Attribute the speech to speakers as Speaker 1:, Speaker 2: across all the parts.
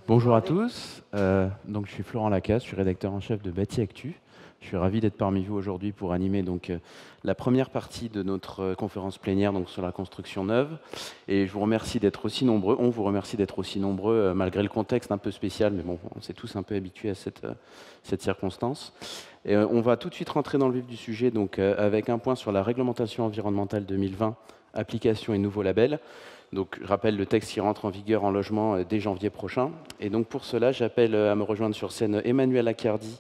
Speaker 1: Bonjour à tous, donc je suis Florent Lacasse, je suis rédacteur en chef de Bâti Actu. Je suis ravi d'être parmi vous aujourd'hui pour animer la première partie de notre conférence plénière sur la construction neuve. Et je vous remercie d'être aussi nombreux, on vous remercie d'être aussi nombreux malgré le contexte un peu spécial, mais bon, on s'est tous un peu habitués à cette circonstance. Et, on va tout de suite rentrer dans le vif du sujet avec un point sur la réglementation environnementale 2020, application et nouveaux labels. Donc, je rappelle le texte qui rentre en vigueur en logement dès janvier prochain. Et donc, pour cela, j'appelle à me rejoindre sur scène Emmanuel Accardi,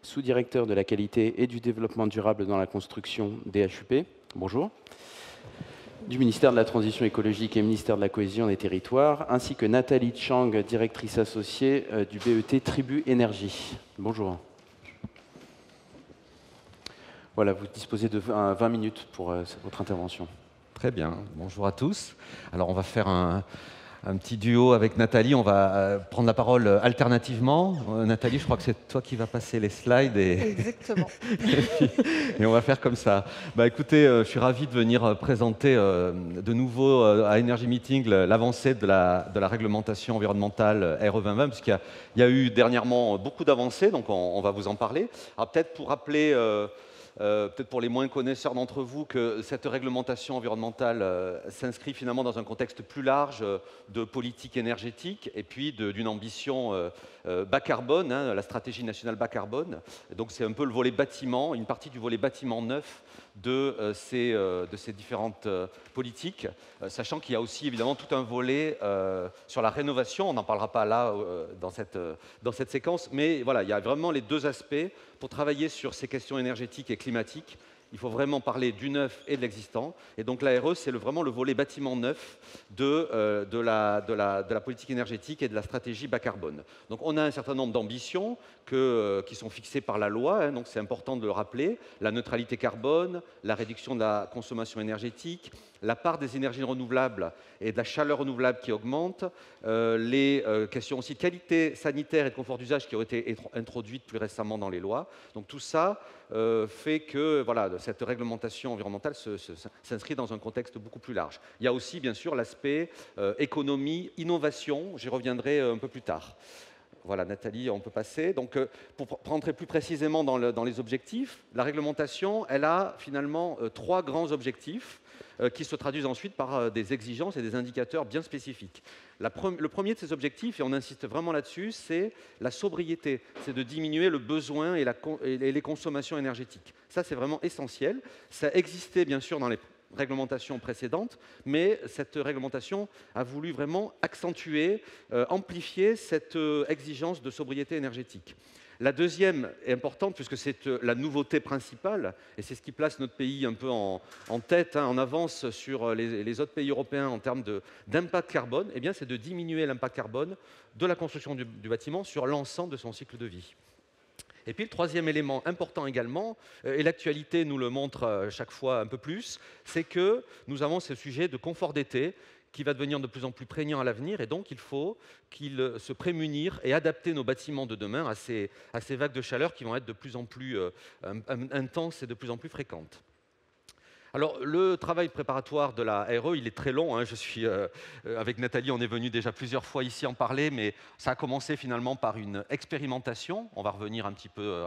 Speaker 1: sous-directeur de la qualité et du développement durable dans la construction DHUP. Bonjour. Du ministère de la Transition écologique et ministère de la Cohésion des territoires, ainsi que Nathalie Chang, directrice associée du BET Tribu Énergie. Bonjour. Voilà, vous disposez de 20 minutes pour votre intervention.
Speaker 2: Très bien, bonjour à tous. Alors on va faire un petit duo avec Nathalie, on va prendre la parole alternativement. Nathalie, je crois que c'est toi qui vas passer les slides.
Speaker 3: Exactement.
Speaker 2: Et on va faire comme ça. Écoutez, je suis ravi de venir présenter de nouveau à Energy Meeting l'avancée de la réglementation environnementale RE 2020, puisqu'il y a eu dernièrement beaucoup d'avancées, donc on va vous en parler. Alors peut-être pour rappeler... peut-être pour les moins connaisseurs d'entre vous, que cette réglementation environnementale s'inscrit finalement dans un contexte plus large de politique énergétique et puis d'une ambition bas carbone, la stratégie nationale bas carbone. Donc c'est un peu le volet bâtiment, une partie du volet bâtiment neuf de ces différentes politiques, sachant qu'il y a aussi évidemment tout un volet sur la rénovation, on n'en parlera pas là dans cette séquence, mais voilà, il y a vraiment les deux aspects. Pour travailler sur ces questions énergétiques et climatiques, il faut vraiment parler du neuf et de l'existant. Et donc la RE, c'est vraiment le volet bâtiment neuf de la politique énergétique et de la stratégie bas carbone. Donc on a un certain nombre d'ambitions qui sont fixées par la loi, donc c'est important de le rappeler. La neutralité carbone, la réduction de la consommation énergétique, la part des énergies renouvelables et de la chaleur renouvelable qui augmente, les questions aussi de qualité sanitaire et de confort d'usage qui ont été introduites plus récemment dans les lois. Donc tout ça fait que voilà, cette réglementation environnementale s'inscrit dans un contexte beaucoup plus large. Il y a aussi bien sûr l'aspect économie, innovation, j'y reviendrai un peu plus tard. Voilà, Nathalie, on peut passer. Donc, pour rentrer plus précisément dans les objectifs, la réglementation, elle a finalement trois grands objectifs qui se traduisent ensuite par des exigences et des indicateurs bien spécifiques. Le premier de ces objectifs, et on insiste vraiment là-dessus, c'est la sobriété. C'est de diminuer le besoin et les consommations énergétiques. Ça, c'est vraiment essentiel. Ça existait bien sûr dans les réglementation précédente, mais cette réglementation a voulu vraiment accentuer, amplifier cette exigence de sobriété énergétique. La deuxième est importante puisque c'est la nouveauté principale, et c'est ce qui place notre pays un peu en tête, en avance sur les autres pays européens en termes d'impact carbone, eh bien, c'est de diminuer l'impact carbone de la construction du bâtiment sur l'ensemble de son cycle de vie. Et puis le troisième élément important également, et l'actualité nous le montre chaque fois un peu plus, c'est que nous avons ce sujet de confort d'été qui va devenir de plus en plus prégnant à l'avenir, et donc il faut se prémunir et adapter nos bâtiments de demain à ces vagues de chaleur qui vont être de plus en plus intenses et de plus en plus fréquentes. Alors, le travail préparatoire de la RE, il est très long. Avec Nathalie, on est venu déjà plusieurs fois ici en parler, mais ça a commencé finalement par une expérimentation. On va revenir un petit peu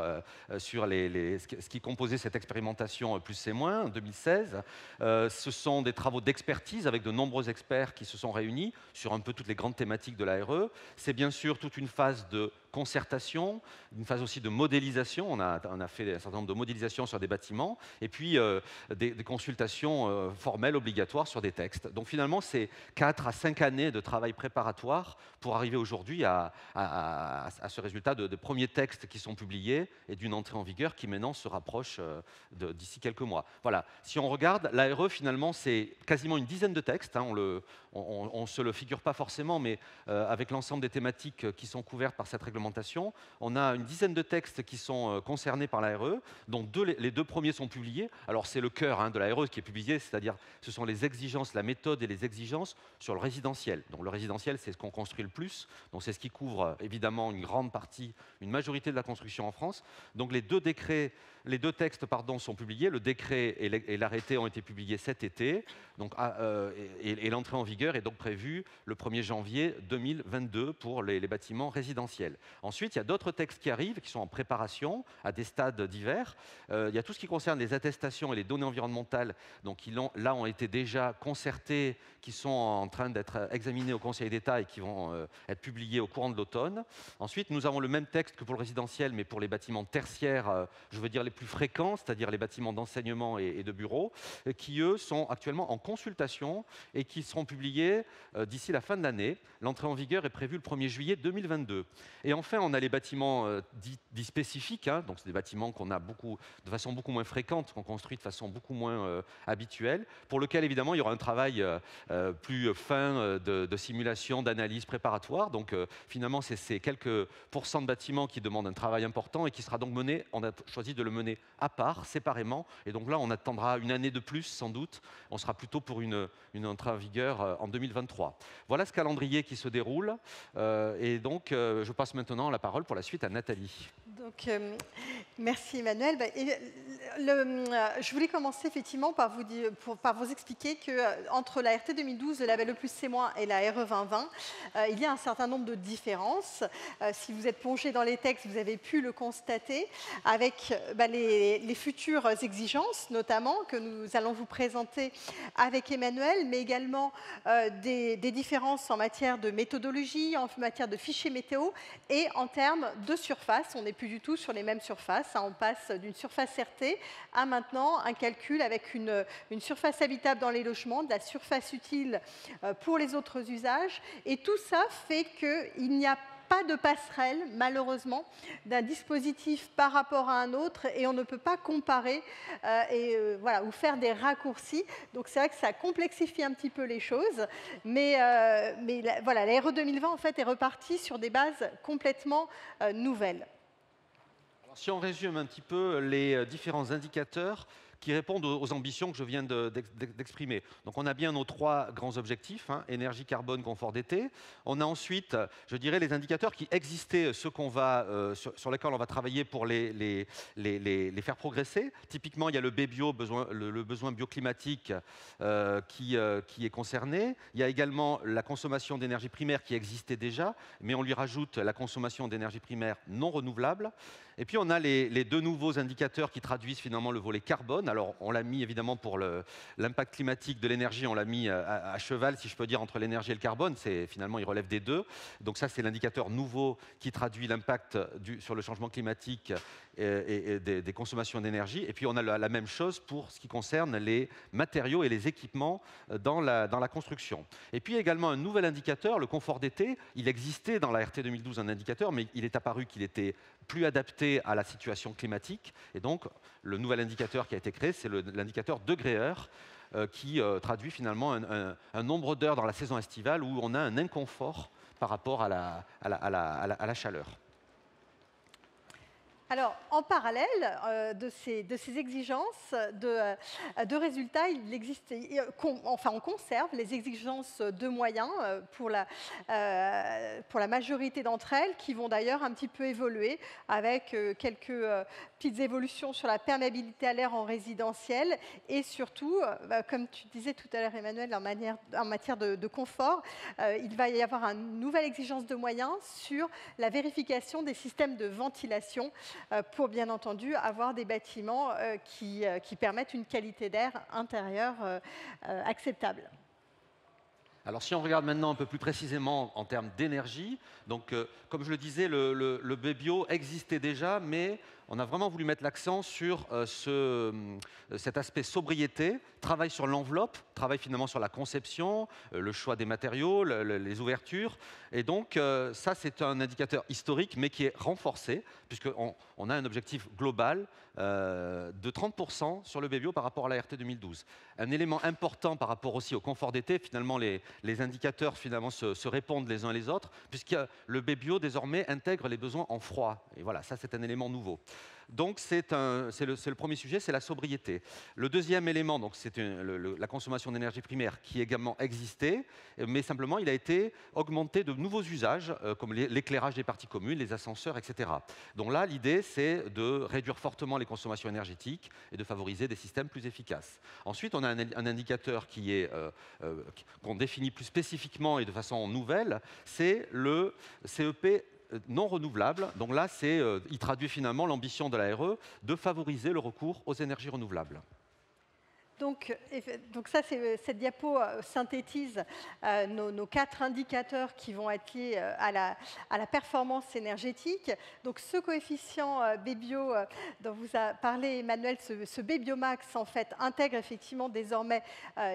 Speaker 2: sur ce qui composait cette expérimentation plus et moins en 2016. Ce sont des travaux d'expertise avec de nombreux experts qui se sont réunis sur un peu toutes les grandes thématiques de la RE. C'est bien sûr toute une phase de concertation, une phase aussi de modélisation. On a fait un certain nombre de modélisations sur des bâtiments, et puis des consultations formelles obligatoires sur des textes. Donc finalement, c'est 4 à 5 années de travail préparatoire pour arriver aujourd'hui à ce résultat de premiers textes qui sont publiés et d'une entrée en vigueur qui maintenant se rapproche d'ici quelques mois. Voilà. Si on regarde, l'ARE finalement, c'est quasiment une dizaine de textes. On ne se le figure pas forcément, mais avec l'ensemble des thématiques qui sont couvertes par cette réglementation, réglementation. On a une dizaine de textes qui sont concernés par la RE, dont les deux premiers sont publiés. Alors c'est le cœur de la RE qui est publié, c'est-à-dire ce sont les exigences, la méthode et les exigences sur le résidentiel. Donc le résidentiel, c'est ce qu'on construit le plus, donc c'est ce qui couvre évidemment une grande partie, une majorité de la construction en France. Donc les deux textes sont publiés. Le décret et l'arrêté ont été publiés cet été. Donc, et l'entrée en vigueur est donc prévue le 1er janvier 2022 pour les bâtiments résidentiels. Ensuite, il y a d'autres textes qui arrivent, qui sont en préparation à des stades divers. Il y a tout ce qui concerne les attestations et les données environnementales, donc qui ont été déjà concertés, qui sont en train d'être examinés au Conseil d'État et qui vont être publiés au courant de l'automne. Ensuite, nous avons le même texte que pour le résidentiel, mais pour les bâtiments tertiaires, je veux dire les plus fréquents, c'est-à-dire les bâtiments d'enseignement et de bureaux, qui, eux, sont actuellement en consultation et qui seront publiés d'ici la fin de l'année. L'entrée en vigueur est prévue le 1er juillet 2022. Et enfin, on a les bâtiments dits spécifiques, donc c'est des bâtiments qu'on a de façon beaucoup moins fréquente, qu'on construit de façon beaucoup moins habituelle, pour lequel, évidemment, il y aura un travail plus fin de simulation, d'analyse préparatoire. Donc, finalement, c'est ces quelques pourcents de bâtiments qui demandent un travail important et qui sera donc mené, on a choisi de le mener à part, séparément. Et donc là, on attendra une année de plus, sans doute. On sera plutôt pour une entrée en vigueur en 2023. Voilà ce calendrier qui se déroule. Et donc, je passe maintenant la parole pour la suite à Nathalie.
Speaker 3: Donc, merci Emmanuel. Je voulais commencer effectivement par vous expliquer qu'entre la RT 2012, le label E+C- et la RE 2020, il y a un certain nombre de différences. Si vous êtes plongé dans les textes, vous avez pu le constater avec les futures exigences, notamment, que nous allons vous présenter avec Emmanuel, mais également des différences en matière de méthodologie, en matière de fichiers météo et en termes de surface. On n'est plus du tout sur les mêmes surfaces. On passe d'une surface RT à maintenant un calcul avec une surface habitable dans les logements, de la surface utile pour les autres usages. Et tout ça fait qu'il n'y a pas de passerelle, malheureusement, d'un dispositif par rapport à un autre, et on ne peut pas comparer ou faire des raccourcis. Donc c'est vrai que ça complexifie un petit peu les choses, mais la RE 2020 en fait est repartie sur des bases complètement nouvelles.
Speaker 2: Alors, si on résume un petit peu les différents indicateurs qui répondent aux ambitions que je viens d'exprimer. Donc on a bien nos trois grands objectifs, énergie, carbone, confort d'été. On a ensuite, je dirais, les indicateurs qui existaient, ceux sur lesquels on va travailler pour les faire progresser. Typiquement, il y a le BBio, le besoin bioclimatique qui est concerné. Il y a également la consommation d'énergie primaire qui existait déjà, mais on lui rajoute la consommation d'énergie primaire non renouvelable. Et puis on a les deux nouveaux indicateurs qui traduisent finalement le volet carbone. Alors on l'a mis évidemment pour l'impact climatique de l'énergie, on l'a mis à cheval, si je peux dire, entre l'énergie et le carbone. Finalement, il relève des deux. Donc ça, c'est l'indicateur nouveau qui traduit l'impact sur le changement climatique et des consommations d'énergie. Et puis on a la même chose pour ce qui concerne les matériaux et les équipements dans la construction. Et puis également un nouvel indicateur, le confort d'été. Il existait dans la RT 2012 un indicateur, mais il est apparu qu'il était plus adapté à la situation climatique. Et donc, le nouvel indicateur qui a été créé, c'est l'indicateur degré-heure qui traduit finalement un nombre d'heures dans la saison estivale où on a un inconfort par rapport à la chaleur.
Speaker 3: Alors, en parallèle de ces exigences de résultats, on conserve les exigences de moyens pour la majorité d'entre elles, qui vont d'ailleurs un petit peu évoluer avec quelques petites évolutions sur la perméabilité à l'air en résidentiel et surtout, comme tu disais tout à l'heure Emmanuel, en matière de confort, il va y avoir une nouvelle exigence de moyens sur la vérification des systèmes de ventilation pour bien entendu avoir des bâtiments qui permettent une qualité d'air intérieur acceptable.
Speaker 2: Alors si on regarde maintenant un peu plus précisément en termes d'énergie, donc comme je le disais, le BBio existait déjà, mais on a vraiment voulu mettre l'accent sur cet aspect sobriété, travail sur l'enveloppe, travail finalement sur la conception, le choix des matériaux, les ouvertures. Et donc, ça, c'est un indicateur historique, mais qui est renforcé, puisqu'on a un objectif global de 30% sur le BBO par rapport à la RT 2012. Un élément important par rapport aussi au confort d'été, finalement, les indicateurs finalement, se répondent les uns les autres, puisque le BBO, désormais, intègre les besoins en froid. Et voilà, ça, c'est un élément nouveau. Donc, c'est le premier sujet, c'est la sobriété. Le deuxième élément, c'est la consommation d'énergie primaire, qui également existait, mais simplement, il a été augmenté de nouveaux usages, comme l'éclairage des parties communes, les ascenseurs, etc. Donc là, l'idée, c'est de réduire fortement les consommations énergétiques et de favoriser des systèmes plus efficaces. Ensuite, on a un indicateur qu'on définit plus spécifiquement et de façon nouvelle, c'est le CEP non renouvelable. Donc là, il traduit finalement l'ambition de la RE de favoriser le recours aux énergies renouvelables.
Speaker 3: Donc ça, cette diapo synthétise nos 4 indicateurs qui vont être liés à la performance énergétique. Donc ce coefficient BBio dont vous a parlé Emmanuel, ce BBiomax, en fait, intègre effectivement désormais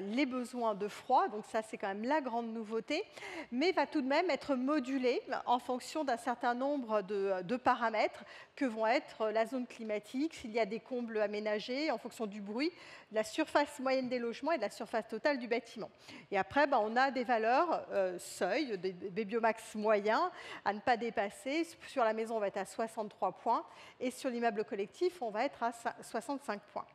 Speaker 3: les besoins de froid. Donc ça, c'est quand même la grande nouveauté, mais va tout de même être modulé en fonction d'un certain nombre de paramètres que vont être la zone climatique, s'il y a des combles aménagés, en fonction du bruit, de la surface moyenne des logements et de la surface totale du bâtiment. Et après, on a des valeurs seuil, des BBiomax moyens à ne pas dépasser. Sur la maison, on va être à 63 points et sur l'immeuble collectif, on va être à 65 points.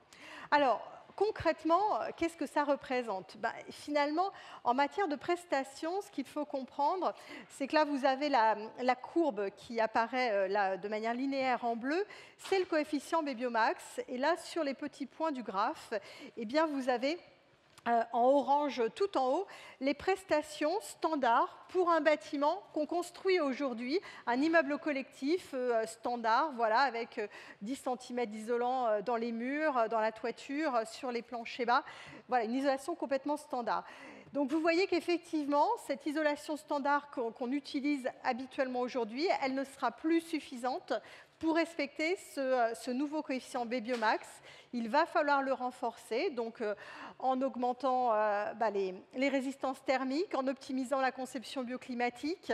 Speaker 3: Alors, concrètement, qu'est-ce que ça représente? Finalement, en matière de prestations, ce qu'il faut comprendre, c'est que là, vous avez la courbe qui apparaît là, de manière linéaire en bleu, c'est le coefficient BBiomax. Et là, sur les petits points du graphe, eh bien, vous avez en orange tout en haut, les prestations standards pour un bâtiment qu'on construit aujourd'hui, un immeuble collectif standard, voilà, avec 10 cm d'isolant dans les murs, dans la toiture, sur les planchers bas. Voilà, une isolation complètement standard. Donc vous voyez qu'effectivement, cette isolation standard qu'on utilise habituellement aujourd'hui, elle ne sera plus suffisante pour respecter ce nouveau coefficient BBiomax. Il va falloir le renforcer, donc en augmentant les résistances thermiques, en optimisant la conception bioclimatique,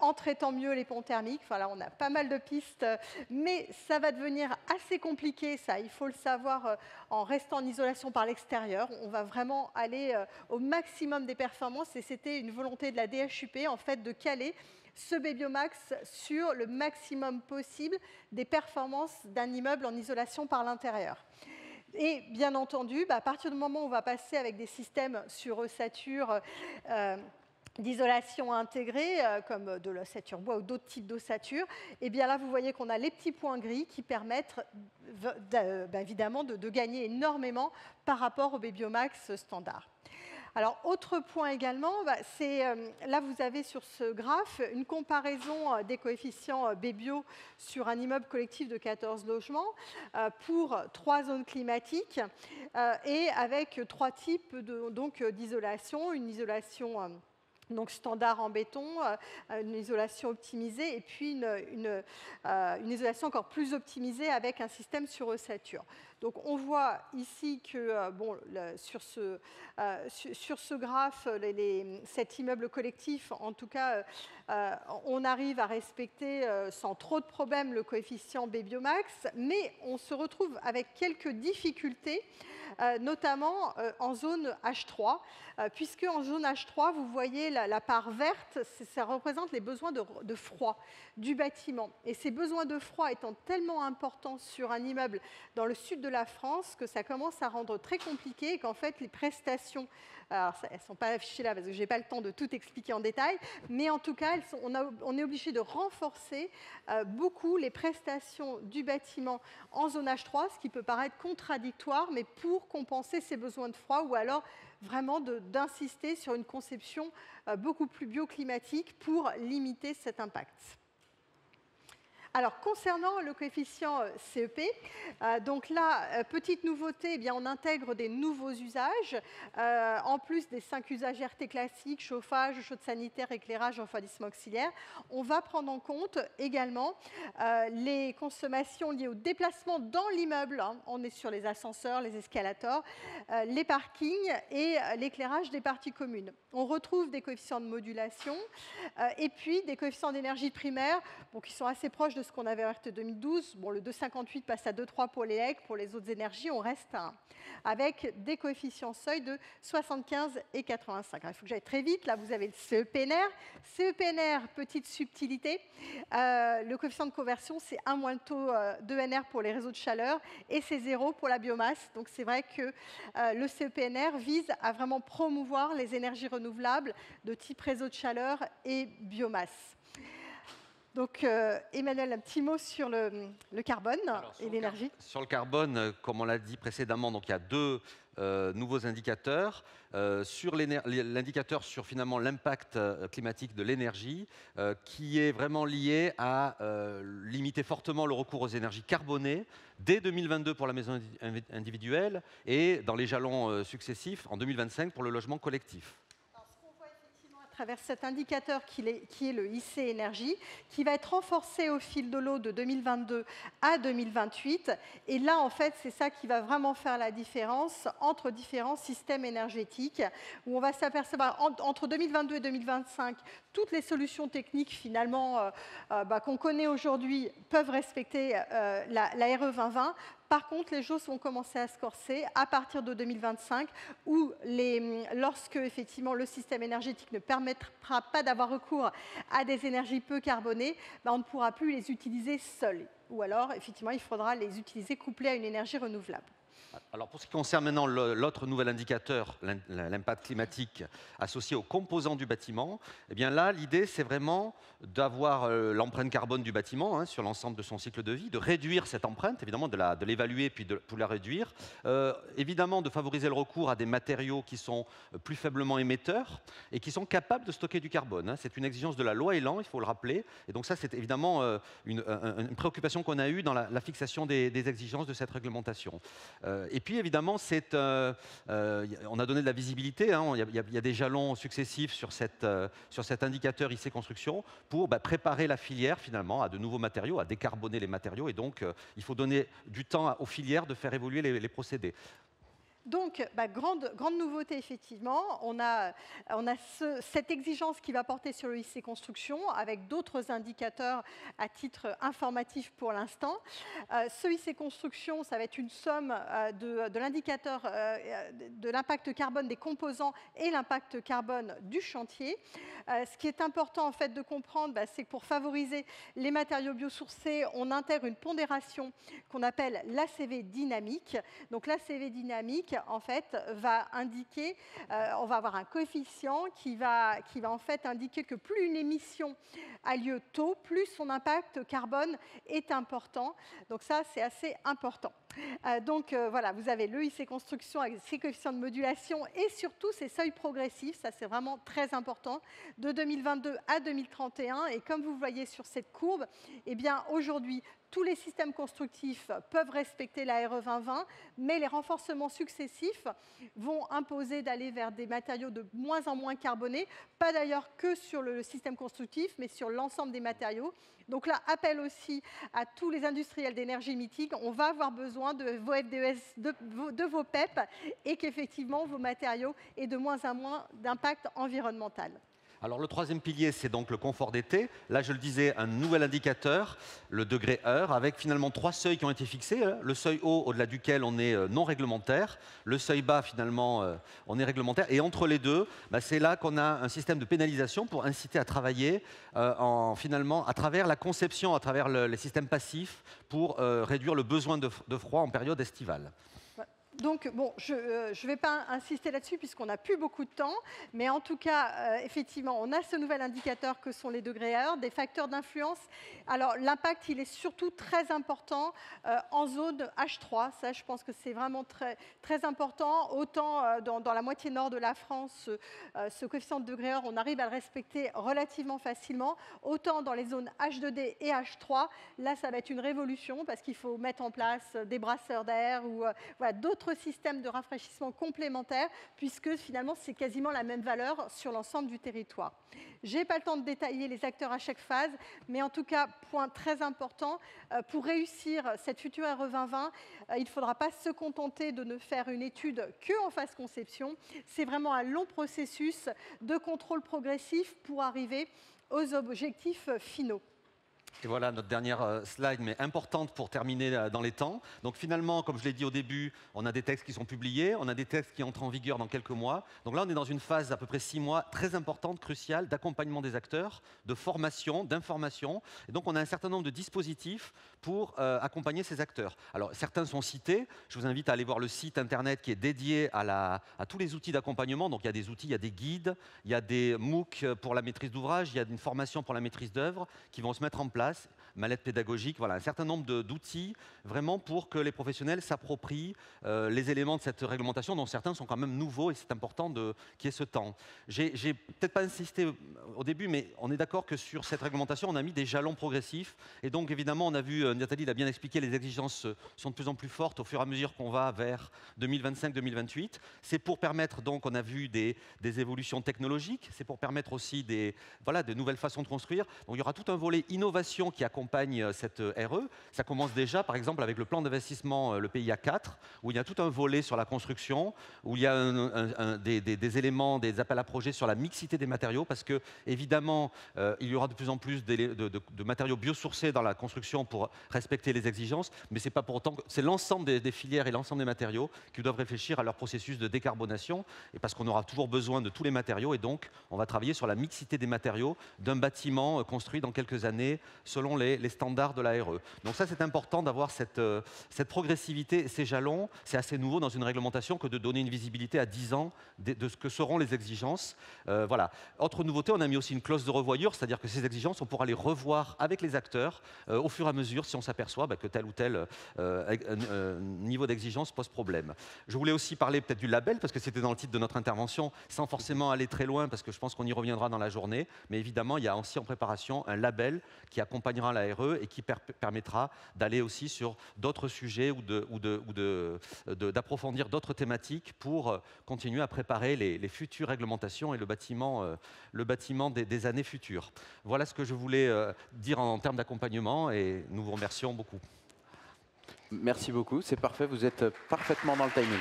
Speaker 3: en traitant mieux les ponts thermiques. Enfin, là, on a pas mal de pistes, mais ça va devenir assez compliqué, ça, il faut le savoir, en restant en isolation par l'extérieur. On va vraiment aller au maximum des performances, et c'était une volonté de la DHUP, en fait, de caler ce BBiomax sur le maximum possible des performances d'un immeuble en isolation par l'intérieur. Et bien entendu, à partir du moment où on va passer avec des systèmes sur ossature d'isolation intégrée, comme de l'ossature bois ou d'autres types d'ossature, et bien là, vous voyez qu'on a les petits points gris qui permettent évidemment de gagner énormément par rapport au BBiomax standard. Alors, autre point également, là vous avez sur ce graphe une comparaison des coefficients BBio sur un immeuble collectif de 14 logements pour 3 zones climatiques et avec 3 types d'isolation, une isolation donc standard en béton, une isolation optimisée et puis une isolation encore plus optimisée avec un système sur ossature. Donc on voit ici que sur ce graphe, cet immeuble collectif, en tout cas, on arrive à respecter sans trop de problèmes le coefficient BBiomax, mais on se retrouve avec quelques difficultés, notamment en zone H3, puisque en zone H3, vous voyez la part verte, ça représente les besoins de froid du bâtiment. Et ces besoins de froid étant tellement importants sur un immeuble dans le sud de la France que ça commence à rendre très compliqué et qu'en fait les prestations, alors elles ne sont pas affichées là parce que je n'ai pas le temps de tout expliquer en détail, mais en tout cas on est obligé de renforcer beaucoup les prestations du bâtiment en zone H3, ce qui peut paraître contradictoire, mais pour compenser ces besoins de froid ou alors vraiment d'insister sur une conception beaucoup plus bioclimatique pour limiter cet impact. Alors, concernant le coefficient CEP, donc là, petite nouveauté, eh bien, on intègre des nouveaux usages, en plus des 5 usages RT classiques, chauffage, chaude sanitaire, éclairage, refroidissement auxiliaire. On va prendre en compte également les consommations liées au déplacement dans l'immeuble. Hein. On est sur les ascenseurs, les escalators, les parkings et l'éclairage des parties communes. On retrouve des coefficients de modulation et puis des coefficients d'énergie primaire qui sont assez proches de ce qu'on avait en RT 2012. Bon, le 2,58 passe à 2,3 pour les LEC. Pour les autres énergies, on reste à 1, avec des coefficients seuil de 75 et 85. Alors, il faut que j'aille très vite. Là, vous avez le CEPNR. CEPNR, petite subtilité. Le coefficient de conversion, c'est 1 moins le taux de NR pour les réseaux de chaleur et c'est 0 pour la biomasse. Donc, c'est vrai que le CEPNR vise à vraiment promouvoir les énergies renouvelables de type réseau de chaleur et biomasse. Donc, Emmanuel, un petit mot sur le carbone et l'énergie.
Speaker 2: Sur le carbone, comme on l'a dit précédemment, donc il y a 2 nouveaux indicateurs. Sur l'indicateur sur finalement l'impact climatique de l'énergie, qui est vraiment lié à limiter fortement le recours aux énergies carbonées dès 2022 pour la maison individuelle et dans les jalons successifs en 2025 pour le logement collectif.
Speaker 3: À travers cet indicateur qui est le IC Énergie, qui va être renforcé au fil de l'eau de 2022 à 2028. Et là, en fait, c'est ça qui va vraiment faire la différence entre différents systèmes énergétiques, où on va s'apercevoir entre 2022 et 2025, toutes les solutions techniques finalement qu'on connaît aujourd'hui peuvent respecter la RE 2020. Par contre, les choses vont commencer à se corser à partir de 2025, où lorsque effectivement le système énergétique ne permettra pas d'avoir recours à des énergies peu carbonées, on ne pourra plus les utiliser seuls. Ou alors, effectivement, il faudra les utiliser couplés à une énergie renouvelable.
Speaker 2: Alors pour ce qui concerne maintenant l'autre nouvel indicateur, l'impact climatique associé aux composants du bâtiment, eh bien là, l'idée, c'est vraiment d'avoir l'empreinte carbone du bâtiment sur l'ensemble de son cycle de vie, de réduire cette empreinte, évidemment, de l'évaluer puis de la réduire, évidemment de favoriser le recours à des matériaux qui sont plus faiblement émetteurs et qui sont capables de stocker du carbone. C'est une exigence de la loi Elan, il faut le rappeler, et donc ça, c'est évidemment une préoccupation qu'on a eue dans la fixation des exigences de cette réglementation. Et puis évidemment, on a donné de la visibilité, il y a des jalons successifs sur cet indicateur IC Construction pour préparer la filière finalement à de nouveaux matériaux, à décarboner les matériaux, et donc il faut donner du temps aux filières de faire évoluer les procédés.
Speaker 3: Donc, grande nouveauté, effectivement. On a cette exigence qui va porter sur le IC Construction avec d'autres indicateurs à titre informatif pour l'instant. Ce IC Construction, ça va être une somme de l'indicateur de l'impact carbone des composants et l'impact carbone du chantier. Ce qui est important en fait de comprendre, c'est que pour favoriser les matériaux biosourcés, on intègre une pondération qu'on appelle l'ACV dynamique. Donc l'ACV dynamique, en fait, va indiquer, on va avoir un coefficient qui va en fait indiquer que plus une émission a lieu tôt, plus son impact carbone est important. Donc ça, c'est assez important. Donc voilà, vous avez le IC Construction avec ses coefficients de modulation et surtout ses seuils progressifs, ça c'est vraiment très important, de 2022 à 2031. Et comme vous voyez sur cette courbe, eh bien aujourd'hui, tous les systèmes constructifs peuvent respecter la RE 2020, mais les renforcements successifs vont imposer d'aller vers des matériaux de moins en moins carbonés, pas d'ailleurs que sur le système constructif, mais sur l'ensemble des matériaux. Donc là, appel aussi à tous les industriels d'énergie mythique, on va avoir besoin de vos FDES, de vos PEP, et qu'effectivement, vos matériaux aient de moins en moins d'impact environnemental.
Speaker 2: Alors le troisième pilier, c'est donc le confort d'été. Là, je le disais, un nouvel indicateur, le degré heure, avec finalement 3 seuils qui ont été fixés. Le seuil haut, au-delà duquel on est non réglementaire. Le seuil bas, finalement, on est réglementaire. Et entre les deux, c'est là qu'on a un système de pénalisation pour inciter à travailler finalement, à travers la conception, à travers les systèmes passifs, pour réduire le besoin de froid en période estivale.
Speaker 3: Donc, bon, je ne vais pas insister là-dessus puisqu'on n'a plus beaucoup de temps, mais en tout cas, effectivement, on a ce nouvel indicateur que sont les degrés à heure, des facteurs d'influence. Alors, l'impact, il est surtout très important en zone H3. Ça, je pense que c'est vraiment très, très important. Autant dans la moitié nord de la France, ce coefficient de degrés à heure, on arrive à le respecter relativement facilement. Autant dans les zones H2D et H3, là, ça va être une révolution parce qu'il faut mettre en place des brasseurs d'air ou voilà, d'autres systèmes de rafraîchissement complémentaires, puisque finalement, c'est quasiment la même valeur sur l'ensemble du territoire. Je n'ai pas le temps de détailler les acteurs à chaque phase, mais en tout cas, point très important, pour réussir cette future RE 2020, il ne faudra pas se contenter de ne faire une étude qu'en phase conception. C'est vraiment un long processus de contrôle progressif pour arriver aux objectifs finaux.
Speaker 2: Et voilà notre dernière slide, mais importante pour terminer dans les temps. Donc finalement, comme je l'ai dit au début, on a des textes qui sont publiés, on a des textes qui entrent en vigueur dans quelques mois. Donc là, on est dans une phase d'à peu près 6 mois, très importante, cruciale, d'accompagnement des acteurs, de formation, d'information. Et donc on a un certain nombre de dispositifs pour accompagner ces acteurs. Alors certains sont cités, je vous invite à aller voir le site internet qui est dédié à tous les outils d'accompagnement. Donc il y a des outils, il y a des guides, il y a des MOOC pour la maîtrise d'ouvrage, il y a une formation pour la maîtrise d'œuvre qui vont se mettre en place. Mallette pédagogique, voilà, un certain nombre d'outils vraiment pour que les professionnels s'approprient les éléments de cette réglementation dont certains sont quand même nouveaux et c'est important qu'il y ait ce temps. J'ai peut-être pas insisté au début, mais on est d'accord que sur cette réglementation, on a mis des jalons progressifs et donc évidemment, on a vu, Nathalie l'a bien expliqué, les exigences sont de plus en plus fortes au fur et à mesure qu'on va vers 2025-2028. C'est pour permettre, donc, on a vu des évolutions technologiques, c'est pour permettre aussi de nouvelles façons de construire. Donc il y aura tout un volet innovation qui accompagne cette RE. Ça commence déjà, par exemple, avec le plan d'investissement, le PIA 4, où il y a tout un volet sur la construction, où il y a des éléments, des appels à projets sur la mixité des matériaux, parce que, évidemment, il y aura de plus en plus de matériaux biosourcés dans la construction pour respecter les exigences, mais c'est pas pour autant que c'est l'ensemble des filières et l'ensemble des matériaux qui doivent réfléchir à leur processus de décarbonation, et parce qu'on aura toujours besoin de tous les matériaux, et donc on va travailler sur la mixité des matériaux d'un bâtiment construit dans quelques années selon les standards de la RE. Donc ça, c'est important d'avoir cette progressivité, ces jalons. C'est assez nouveau dans une réglementation que de donner une visibilité à 10 ans de ce que seront les exigences. Voilà. Autre nouveauté, on a mis aussi une clause de revoyure, c'est-à-dire que ces exigences, on pourra les revoir avec les acteurs au fur et à mesure si on s'aperçoit que tel ou tel niveau d'exigence pose problème. Je voulais aussi parler peut-être du label, parce que c'était dans le titre de notre intervention, sans forcément aller très loin, parce que je pense qu'on y reviendra dans la journée. Mais évidemment, il y a aussi en préparation un label qui accompagnera la RE et qui permettra d'aller aussi sur d'autres sujets ou d'approfondir d'autres thématiques pour continuer à préparer les futures réglementations et le bâtiment des années futures. Voilà ce que je voulais dire en termes d'accompagnement et nous vous remercions beaucoup.
Speaker 1: Merci beaucoup, c'est parfait, vous êtes parfaitement dans le timing.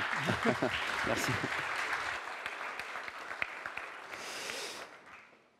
Speaker 1: Merci.